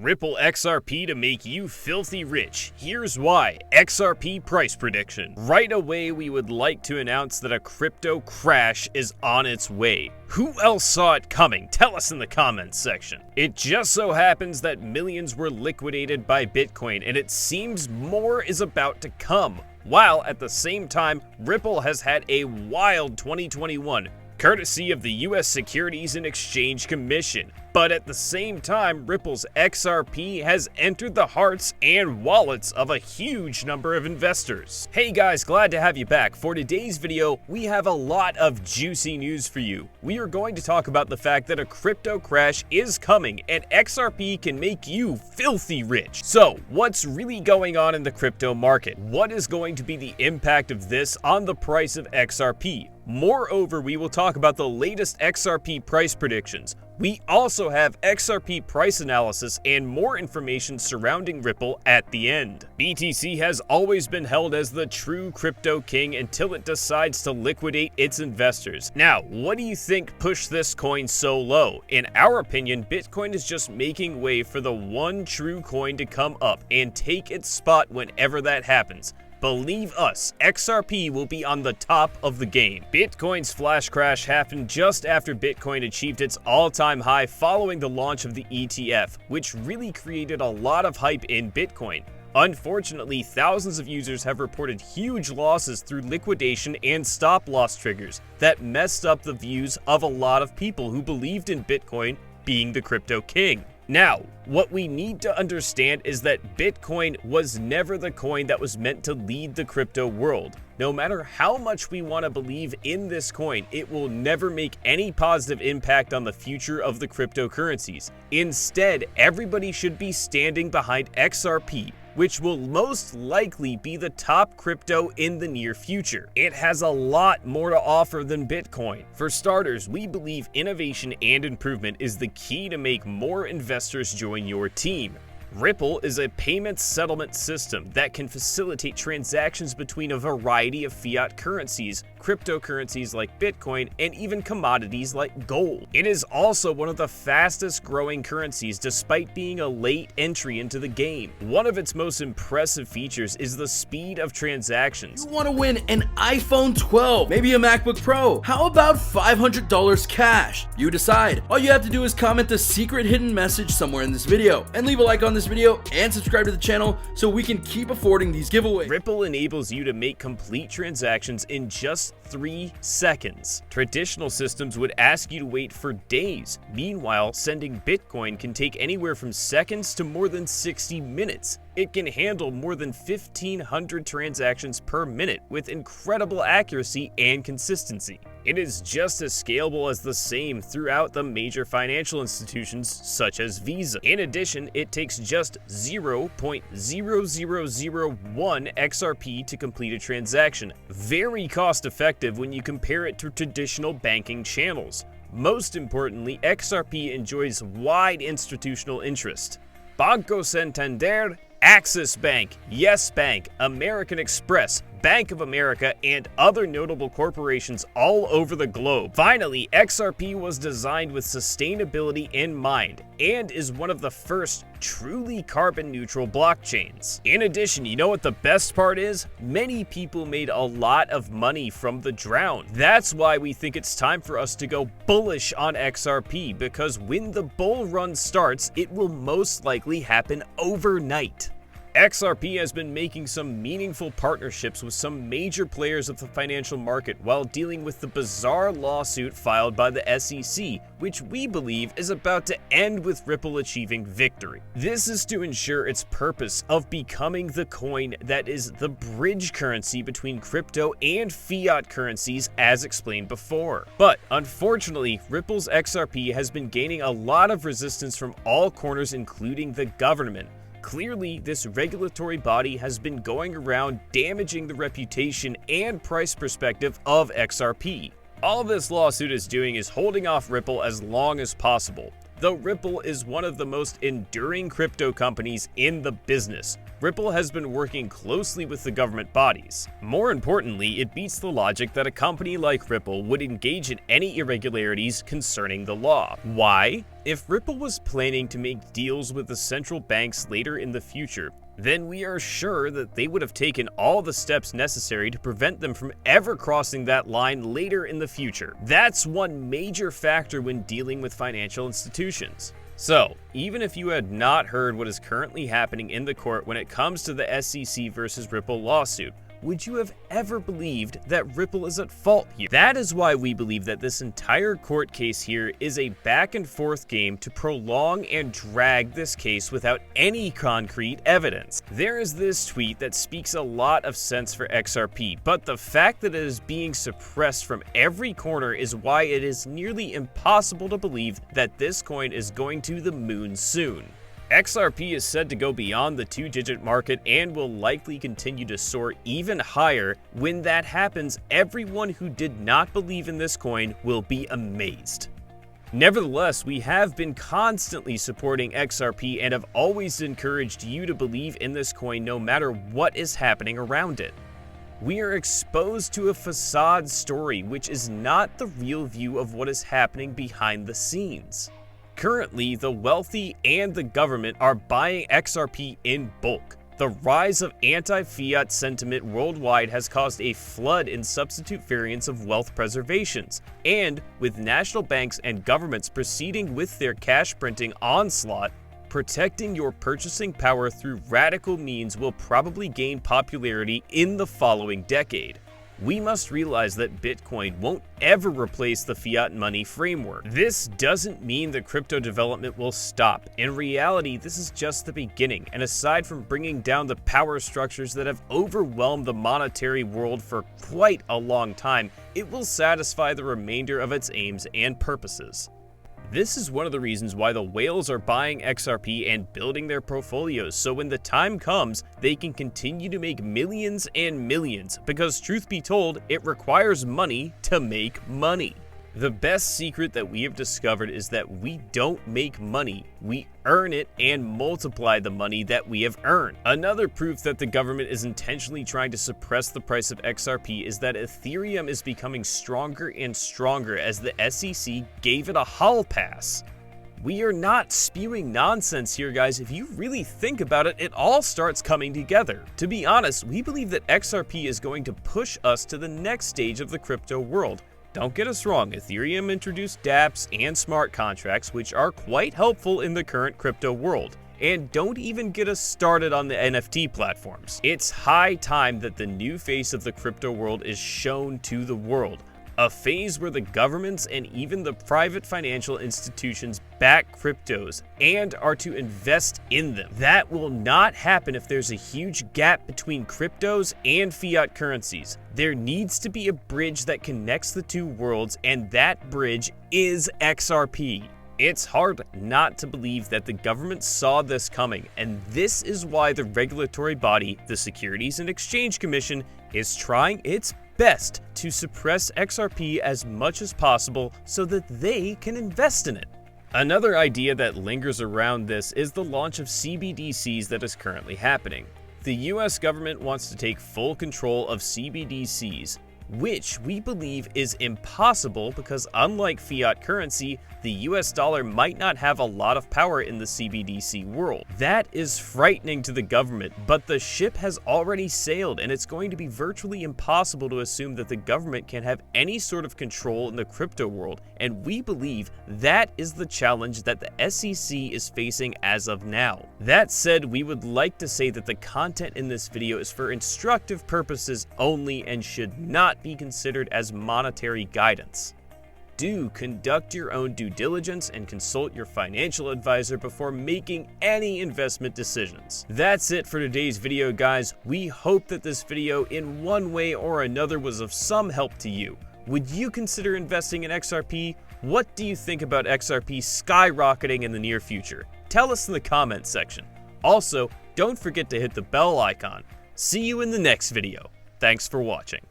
Ripple XRP to make you filthy rich. Here's why. XRP price prediction. Right away, we would like to announce that a crypto crash is on its way. Who else saw it coming? Tell us in the comments section. It just so happens that millions were liquidated by Bitcoin, and it seems more is about to come. While at the same time, Ripple has had a wild 2021. Courtesy of the US Securities and Exchange Commission. But at the same time, Ripple's XRP has entered the hearts and wallets of a huge number of investors. Hey guys, glad to have you back. For today's video, we have a lot of juicy news for you. We are going to talk about the fact that a crypto crash is coming and XRP can make you filthy rich. So, what's really going on in the crypto market? What is going to be the impact of this on the price of XRP? Moreover, we will talk about the latest XRP price predictions. We also have XRP price analysis and more information surrounding Ripple at the end. BTC has always been held as the true crypto king until it decides to liquidate its investors. Now, what do you think pushed this coin so low? In our opinion, Bitcoin is just making way for the one true coin to come up and take its spot whenever that happens. Believe us, XRP will be on the top of the game. Bitcoin's flash crash happened just after Bitcoin achieved its all-time high following the launch of the ETF, which really created a lot of hype in Bitcoin. Unfortunately, thousands of users have reported huge losses through liquidation and stop-loss triggers that messed up the views of a lot of people who believed in Bitcoin being the crypto king. Now, what we need to understand is that Bitcoin was never the coin that was meant to lead the crypto world. No matter how much we want to believe in this coin, it will never make any positive impact on the future of the cryptocurrencies. Instead, everybody should be standing behind XRP, which will most likely be the top crypto in the near future. It has a lot more to offer than Bitcoin. For starters, we believe innovation and improvement is the key to make more investors join your team. Ripple is a payments settlement system that can facilitate transactions between a variety of fiat currencies, cryptocurrencies like Bitcoin, and even commodities like gold. It is also one of the fastest growing currencies despite being a late entry into the game. One of its most impressive features is the speed of transactions. You want to win an iPhone 12, maybe a MacBook Pro. How about $500 cash? You decide. All you have to do is comment the secret hidden message somewhere in this video and leave a like on this video and subscribe to the channel so we can keep affording these giveaways. Ripple enables you to make complete transactions in just 3 seconds. Traditional systems would ask you to wait for days. Meanwhile, sending Bitcoin can take anywhere from seconds to more than 60 minutes. It can handle more than 1,500 transactions per minute with incredible accuracy and consistency. It is just as scalable as the same throughout the major financial institutions such as Visa. In addition, it takes just 0.0001 XRP to complete a transaction. Very cost effective when you compare it to traditional banking channels. Most importantly, XRP enjoys wide institutional interest. Banco Santander, Axis Bank, Yes Bank, American Express, Bank of America, and other notable corporations all over the globe. Finally, XRP was designed with sustainability in mind and is one of the first truly carbon neutral blockchains. In addition, you know what the best part is? Many people made a lot of money from the drown. That's why we think it's time for us to go bullish on XRP, because when the bull run starts, it will most likely happen overnight. XRP has been making some meaningful partnerships with some major players of the financial market while dealing with the bizarre lawsuit filed by the SEC, which we believe is about to end with Ripple achieving victory. This is to ensure its purpose of becoming the coin that is the bridge currency between crypto and fiat currencies as explained before. But unfortunately, Ripple's XRP has been gaining a lot of resistance from all corners, including the government. Clearly, this regulatory body has been going around damaging the reputation and price perspective of XRP. All this lawsuit is doing is holding off Ripple as long as possible. Though Ripple is one of the most enduring crypto companies in the business, Ripple has been working closely with the government bodies. More importantly, it beats the logic that a company like Ripple would engage in any irregularities concerning the law. Why? If Ripple was planning to make deals with the central banks later in the future, then we are sure that they would have taken all the steps necessary to prevent them from ever crossing that line later in the future. That's one major factor when dealing with financial institutions. So, even if you had not heard what is currently happening in the court when it comes to the SEC versus Ripple lawsuit, would you have ever believed that Ripple is at fault here? That is why we believe that this entire court case here is a back and forth game to prolong and drag this case without any concrete evidence. There is this tweet that speaks a lot of sense for XRP, but the fact that it is being suppressed from every corner is why it is nearly impossible to believe that this coin is going to the moon soon. XRP is said to go beyond the 2-digit market and will likely continue to soar even higher. When that happens, everyone who did not believe in this coin will be amazed. Nevertheless, we have been constantly supporting XRP and have always encouraged you to believe in this coin no matter what is happening around it. We are exposed to a facade story which is not the real view of what is happening behind the scenes. Currently, the wealthy and the government are buying XRP in bulk. The rise of anti-fiat sentiment worldwide has caused a flood in substitute variants of wealth preservations, and with national banks and governments proceeding with their cash printing onslaught, protecting your purchasing power through radical means will probably gain popularity in the following decade. We must realize that Bitcoin won't ever replace the fiat money framework. This doesn't mean the crypto development will stop. In reality, this is just the beginning, and aside from bringing down the power structures that have overwhelmed the monetary world for quite a long time, it will satisfy the remainder of its aims and purposes. This is one of the reasons why the whales are buying XRP and building their portfolios, so when the time comes, they can continue to make millions and millions, because truth be told, it requires money to make money. The best secret that we have discovered is that we don't make money, we earn it and multiply the money that we have earned. Another proof that the government is intentionally trying to suppress the price of XRP is that Ethereum is becoming stronger and stronger as the SEC gave it a hall pass. We are not spewing nonsense here, guys. If you really think about it, it all starts coming together. To be honest, we believe that XRP is going to push us to the next stage of the crypto world. Don't get us wrong, Ethereum introduced dApps and smart contracts, which are quite helpful in the current crypto world. And don't even get us started on the NFT platforms. It's high time that the new face of the crypto world is shown to the world. A phase where the governments and even the private financial institutions back cryptos and are to invest in them. That will not happen if there's a huge gap between cryptos and fiat currencies. There needs to be a bridge that connects the two worlds, and that bridge is XRP. It's hard not to believe that the government saw this coming, and this is why the regulatory body, the Securities and Exchange Commission, is trying its best to suppress XRP as much as possible so that they can invest in it. Another idea that lingers around this is the launch of CBDCs that is currently happening. The US government wants to take full control of CBDCs, which we believe is impossible because unlike fiat currency, the US dollar might not have a lot of power in the CBDC world. That is frightening to the government, but the ship has already sailed and it's going to be virtually impossible to assume that the government can have any sort of control in the crypto world, and we believe that is the challenge that the SEC is facing as of now. That said, we would like to say that the content in this video is for instructive purposes only and should not be considered as monetary guidance. Do conduct your own due diligence and consult your financial advisor before making any investment decisions. That's it for today's video, guys. We hope that this video in one way or another was of some help to you. Would you consider investing in XRP? What do you think about XRP skyrocketing in the near future? Tell us in the comments section. Also, don't forget to hit the bell icon. See you in the next video. Thanks for watching.